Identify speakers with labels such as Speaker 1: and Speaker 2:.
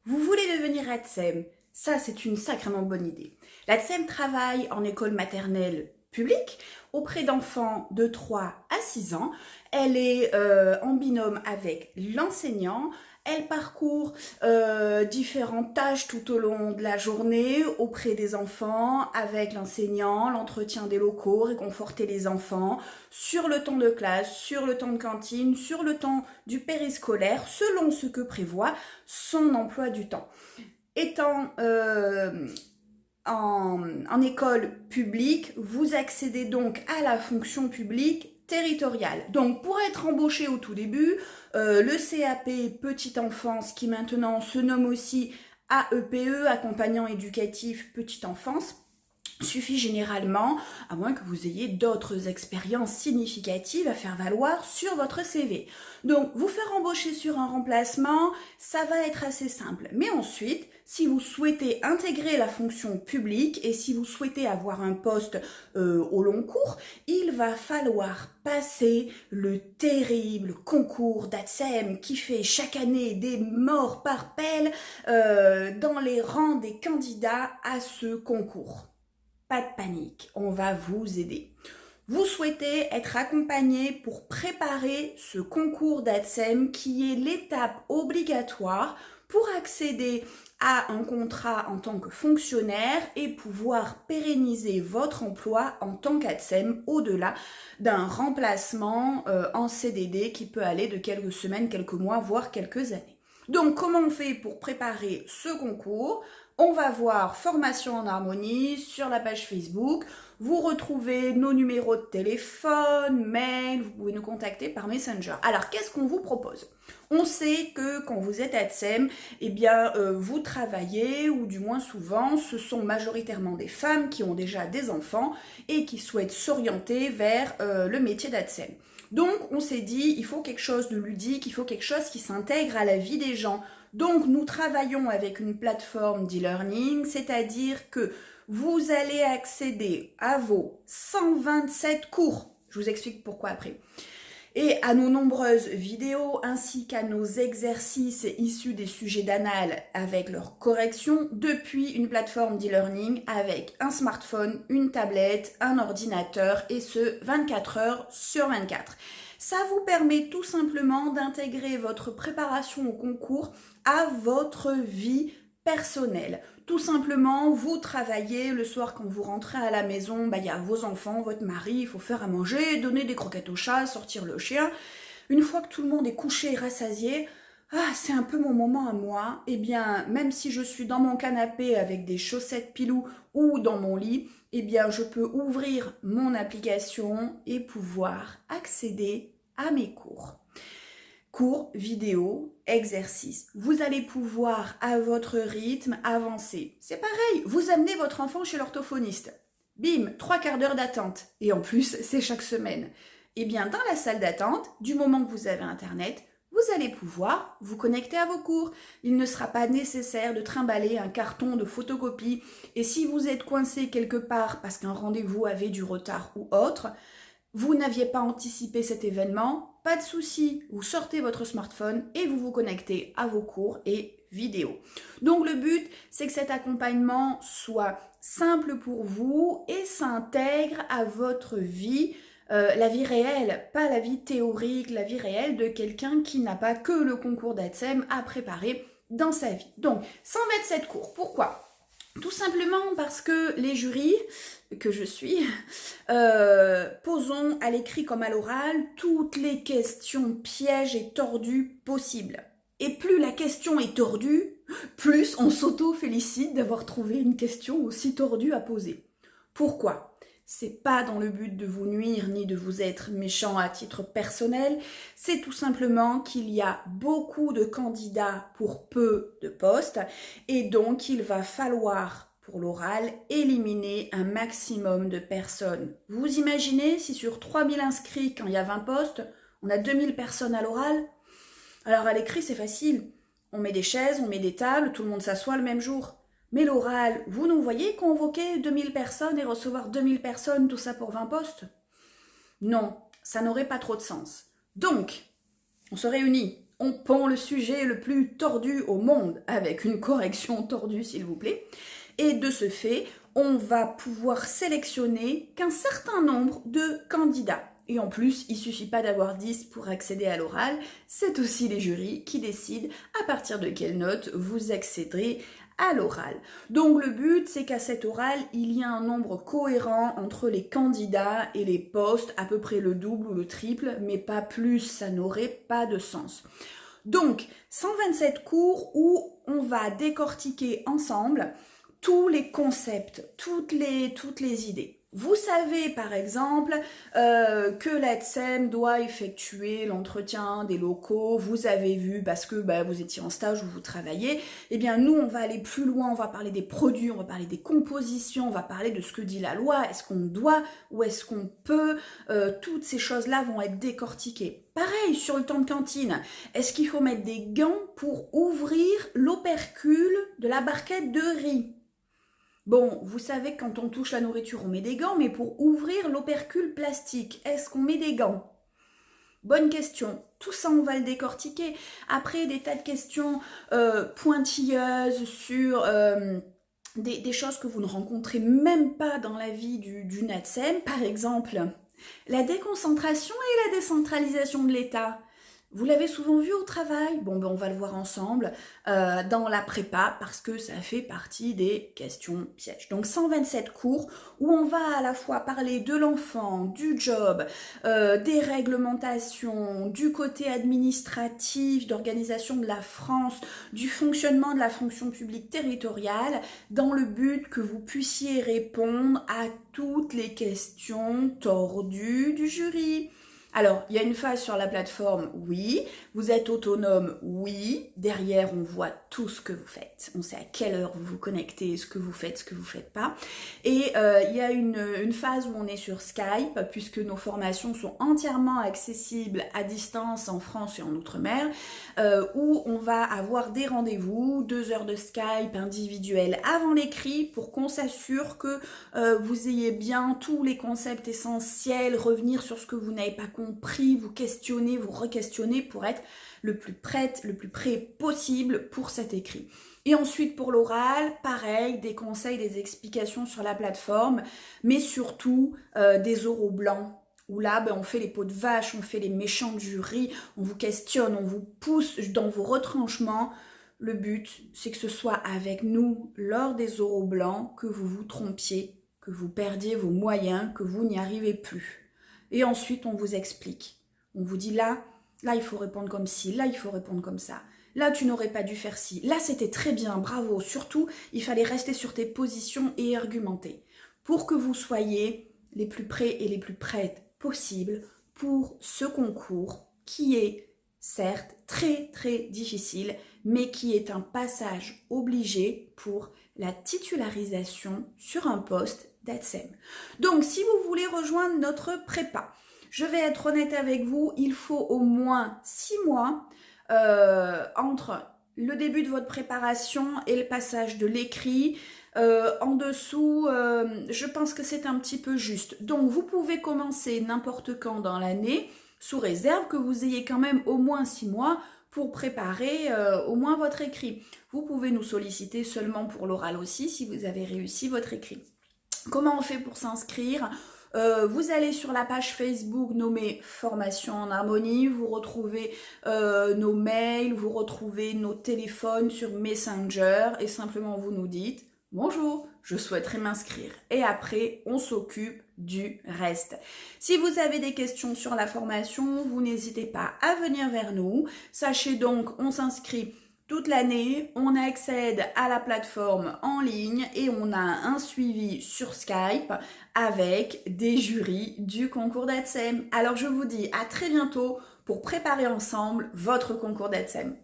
Speaker 1: Vous voulez devenir ATSEM? Ça, c'est une sacrément bonne idée. L'ATSEM travaille en école maternelle publique auprès d'enfants de 3 à 6 ans. Elle est en binôme avec l'enseignant. Elle parcourt différentes tâches tout au long de la journée auprès des enfants, avec l'enseignant, l'entretien des locaux, réconforter les enfants, sur le temps de classe, sur le temps de cantine, sur le temps du périscolaire, selon ce que prévoit son emploi du temps. Étant en école publique, vous accédez donc à la fonction publique territoriale. Donc pour être embauché au tout début, le CAP Petite Enfance, qui maintenant se nomme aussi AEPE, Accompagnant éducatif Petite Enfance, suffit généralement, à moins que vous ayez d'autres expériences significatives à faire valoir sur votre CV. Donc, vous faire embaucher sur un remplacement, ça va être assez simple. Mais ensuite, si vous souhaitez intégrer la fonction publique et si vous souhaitez avoir un poste au long cours, il va falloir passer le terrible concours d'ATSEM qui fait chaque année des morts par pelle dans les rangs des candidats à ce concours. Pas de panique, on va vous aider. Vous souhaitez être accompagné pour préparer ce concours d'ATSEM qui est l'étape obligatoire pour accéder à un contrat en tant que fonctionnaire et pouvoir pérenniser votre emploi en tant qu'ATSEM au-delà d'un remplacement en CDD qui peut aller de quelques semaines, quelques mois, voire quelques années. Donc, comment on fait pour préparer ce concours? On va voir formation en harmonie sur la page Facebook. Vous retrouvez nos numéros de téléphone, mail, vous pouvez nous contacter par Messenger. Alors, qu'est-ce qu'on vous propose? On sait que quand vous êtes ATSEM, eh bien, vous travaillez, ou du moins souvent, ce sont majoritairement des femmes qui ont déjà des enfants et qui souhaitent s'orienter vers le métier d'ATSEM. Donc, on s'est dit, il faut quelque chose de ludique, il faut quelque chose qui s'intègre à la vie des gens. Donc, nous travaillons avec une plateforme d'e-learning, c'est-à-dire que vous allez accéder à vos 127 cours. Je vous explique pourquoi après. Et à nos nombreuses vidéos ainsi qu'à nos exercices issus des sujets d'anal avec leur correction depuis une plateforme d'e-learning avec un smartphone, une tablette, un ordinateur et ce 24 heures sur 24. Ça vous permet tout simplement d'intégrer votre préparation au concours à votre vie personnelle. Tout simplement, vous travaillez le soir quand vous rentrez à la maison, il y a vos enfants, votre mari, il faut faire à manger, donner des croquettes au chat, sortir le chien. Une fois que tout le monde est couché et rassasié, c'est un peu mon moment à moi. Eh bien, même si je suis dans mon canapé avec des chaussettes pilou ou dans mon lit, eh bien, je peux ouvrir mon application et pouvoir accéder à mes cours. Cours, vidéos, exercices. Vous allez pouvoir, à votre rythme, avancer. C'est pareil, vous amenez votre enfant chez l'orthophoniste. Bim, 3/4 d'heure d'attente. Et en plus, c'est chaque semaine. Eh bien, dans la salle d'attente, du moment que vous avez Internet, vous allez pouvoir vous connecter à vos cours. Il ne sera pas nécessaire de trimballer un carton de photocopie. Et si vous êtes coincé quelque part parce qu'un rendez-vous avait du retard ou autre, vous n'aviez pas anticipé cet événement, pas de souci, vous sortez votre smartphone et vous vous connectez à vos cours et vidéos. Donc le but, c'est que cet accompagnement soit simple pour vous et s'intègre à votre vie, la vie réelle, pas la vie théorique, la vie réelle de quelqu'un qui n'a pas que le concours d'ATSEM à préparer dans sa vie. Donc 127 cours, pourquoi ? Tout simplement parce que les jurys, que je suis, posons à l'écrit comme à l'oral toutes les questions pièges et tordues possibles. Et plus la question est tordue, plus on s'auto-félicite d'avoir trouvé une question aussi tordue à poser. Pourquoi ? C'est pas dans le but de vous nuire ni de vous être méchant à titre personnel, c'est tout simplement qu'il y a beaucoup de candidats pour peu de postes et donc il va falloir pour l'oral éliminer un maximum de personnes. Vous imaginez si sur 3000 inscrits quand il y a 20 postes, on a 2000 personnes à l'oral? Alors à l'écrit c'est facile, on met des chaises, on met des tables, tout le monde s'assoit le même jour. Mais l'oral, vous nous voyez convoquer 2000 personnes et recevoir 2000 personnes, tout ça pour 20 postes? Non, ça n'aurait pas trop de sens. Donc, on se réunit on pond le sujet le plus tordu au monde, avec une correction tordue s'il vous plaît, et de ce fait, on va pouvoir sélectionner qu'un certain nombre de candidats. Et en plus, il ne suffit pas d'avoir 10 pour accéder à l'oral, c'est aussi les jurys qui décident à partir de quelle note vous accéderez à l'oral. Donc le but, c'est qu'à cet oral, il y a un nombre cohérent entre les candidats et les postes, à peu près le double ou le triple, mais pas plus, ça n'aurait pas de sens. Donc, 127 cours où on va décortiquer ensemble tous les concepts, toutes les idées. Vous savez par exemple que l'ADSEM doit effectuer l'entretien des locaux, vous avez vu parce que vous étiez en stage ou vous travaillez, eh bien nous on va aller plus loin, on va parler des produits, on va parler des compositions, on va parler de ce que dit la loi, est-ce qu'on doit ou est-ce qu'on peut, toutes ces choses-là vont être décortiquées. Pareil sur le temps de cantine, est-ce qu'il faut mettre des gants pour ouvrir l'opercule de la barquette de riz ? Bon, vous savez que quand on touche la nourriture, on met des gants, mais pour ouvrir l'opercule plastique, est-ce qu'on met des gants? Bonne question. Tout ça, on va le décortiquer. Après, des tas de questions pointilleuses sur des choses que vous ne rencontrez même pas dans la vie du NATSEM. Par exemple, la déconcentration et la décentralisation de l'État. Vous l'avez souvent vu au travail? Bon, on va le voir ensemble dans la prépa parce que ça fait partie des questions pièges. Donc 127 cours où on va à la fois parler de l'enfant, du job, des réglementations, du côté administratif, d'organisation de la France, du fonctionnement de la fonction publique territoriale, dans le but que vous puissiez répondre à toutes les questions tordues du jury. Alors, il y a une phase sur la plateforme, oui. Vous êtes autonome, oui. Derrière, on voit tout ce que vous faites. On sait à quelle heure vous vous connectez, ce que vous faites pas. Et il y a une phase où on est sur Skype, puisque nos formations sont entièrement accessibles à distance en France et en Outre-mer, où on va avoir des rendez-vous, 2 heures de Skype individuels avant l'écrit, pour qu'on s'assure que vous ayez bien tous les concepts essentiels, revenir sur ce que vous n'avez pas compris, vous questionner, vous re-questionner pour être le plus près possible pour cet écrit. Et ensuite pour l'oral, pareil, des conseils, des explications sur la plateforme, mais surtout des oraux blancs, où là on fait les peaux de vache, on fait les méchants de jury, on vous questionne, on vous pousse dans vos retranchements. Le but, c'est que ce soit avec nous, lors des oraux blancs, que vous vous trompiez, que vous perdiez vos moyens, que vous n'y arrivez plus. Et ensuite, on vous explique. On vous dit là, il faut répondre comme ci, là, il faut répondre comme ça. Là, tu n'aurais pas dû faire ci. Là, c'était très bien, bravo. Surtout, il fallait rester sur tes positions et argumenter pour que vous soyez les plus prêts et les plus prêtes possibles pour ce concours qui est certes très, très difficile, mais qui est un passage obligé pour la titularisation sur un poste d'ADSEM. Donc, si vous voulez rejoindre notre prépa, je vais être honnête avec vous, il faut au moins 6 mois entre le début de votre préparation et le passage de l'écrit. En dessous, je pense que c'est un petit peu juste. Donc, vous pouvez commencer n'importe quand dans l'année, sous réserve que vous ayez quand même au moins 6 mois pour préparer au moins votre écrit. Vous pouvez nous solliciter seulement pour l'oral aussi si vous avez réussi votre écrit. Comment on fait pour s'inscrire? Vous allez sur la page Facebook nommée Formation en Harmonie, vous retrouvez nos mails, vous retrouvez nos téléphones sur Messenger et simplement vous nous dites « Bonjour, je souhaiterais m'inscrire » et après on s'occupe du reste. Si vous avez des questions sur la formation, vous n'hésitez pas à venir vers nous. Sachez donc, on s'inscrit toute l'année, on accède à la plateforme en ligne et on a un suivi sur Skype avec des jurys du concours d'ADSEM. Alors je vous dis à très bientôt pour préparer ensemble votre concours d'ADSEM.